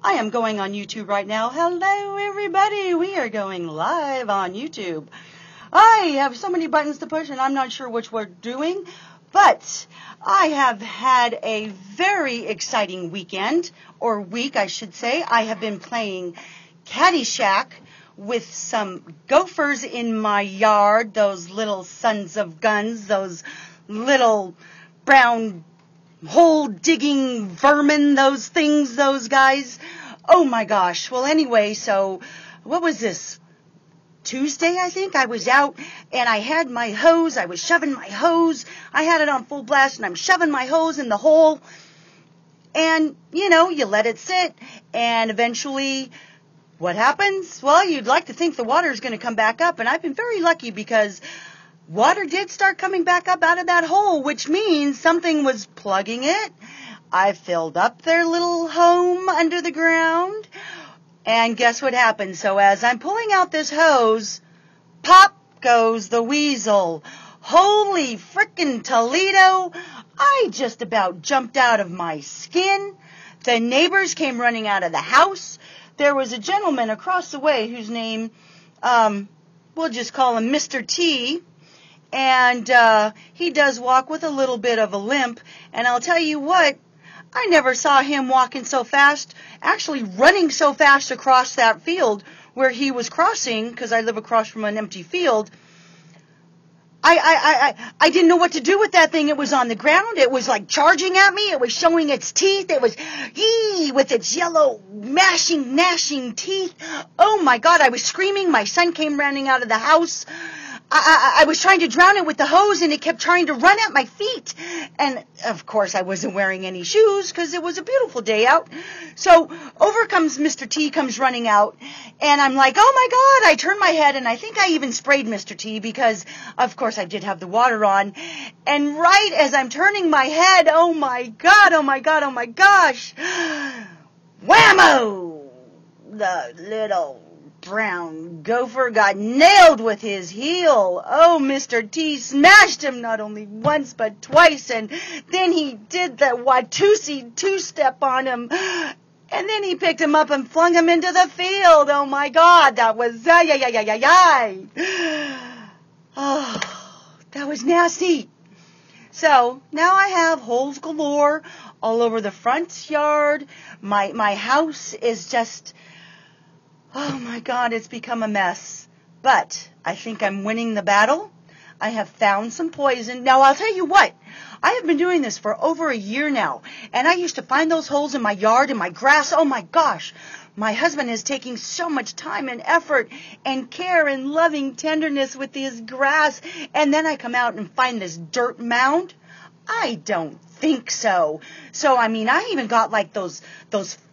I am going on YouTube right now. Hello, everybody. We are going live on YouTube. I have so many buttons to push, and I'm not sure which we're doing, but I have had a very exciting weekend, or week, I should say. I have been playing Caddyshack with some gophers in my yard, those little sons of guns, those little brown hole-digging vermin, those things, those guys. Oh, my gosh. Well, anyway, so what was this? Tuesday, I think? I was out, and I had my hose. I was shoving my hose. I had it on full blast, and I'm shoving my hose in the hole. And, you know, you let it sit, and eventually, what happens? Well, you'd like to think the water is going to come back up, and I've been very lucky because water did start coming back up out of that hole, which means something was plugging it. I filled up their little home under the ground, and guess what happened? So as I'm pulling out this hose, pop goes the weasel. Holy frickin' Toledo! I just about jumped out of my skin. The neighbors came running out of the house. There was a gentleman across the way whose name, we'll just call him Mr. T. And he does walk with a little bit of a limp. And I'll tell you what, I never saw him walking so fast, actually running so fast across that field where he was crossing, because I live across from an empty field. I didn't know what to do with that thing. It was on the ground. It was like charging at me. It was showing its teeth. It was, with its yellow, gnashing teeth. Oh my God, I was screaming. My son came running out of the house. I was trying to drown it with the hose, and it kept trying to run at my feet. And, of course, I wasn't wearing any shoes because it was a beautiful day out. So over comes Mr. T, comes running out, and I'm like, oh, my God. I turned my head, and I think I even sprayed Mr. T because, of course, I did have the water on. And right as I'm turning my head, oh, my God, oh, my God, oh, my gosh, whammo! The little brown gopher got nailed with his heel. Oh, Mr. T smashed him not only once but twice, and then he did the Watusi two-step on him, and then he picked him up and flung him into the field. Oh my God, that was oh, that was nasty. So now I have holes galore all over the front yard. My house is just, oh my God, it's become a mess. But I think I'm winning the battle. I have found some poison. Now, I'll tell you what. I have been doing this for over a year now. And I used to find those holes in my yard, in my grass. Oh my gosh. My husband is taking so much time and effort and care and loving tenderness with his grass. And then I come out and find this dirt mound. I don't think so. So, I mean, I even got like those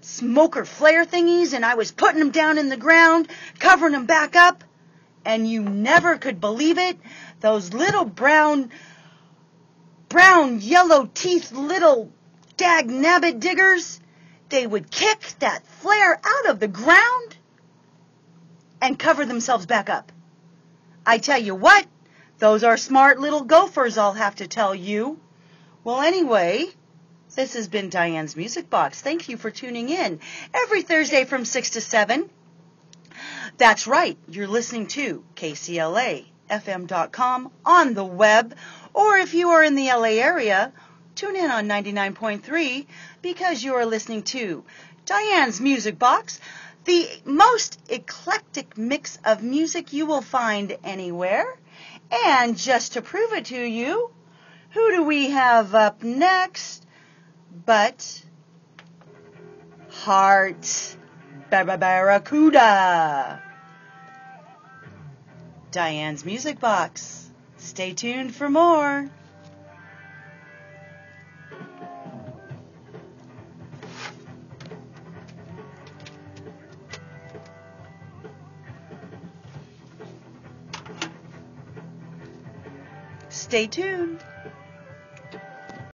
smoker flare thingies, and I was putting them down in the ground, covering them back up, and you never could believe it. Those little brown, yellow teeth, little dag-nabbit diggers, they would kick that flare out of the ground and cover themselves back up. I tell you what, those are smart little gophers, I'll have to tell you. Well, anyway, this has been Diane's Music Box. Thank you for tuning in every Thursday from 6 to 7. That's right. You're listening to KCLA, FM.com, on the web. Or if you are in the LA area, tune in on 99.3 because you are listening to Diane's Music Box, the most eclectic mix of music you will find anywhere. And just to prove it to you, who do we have up next but Heart Barracuda? Diane's Music Box. Stay tuned for more. Stay tuned.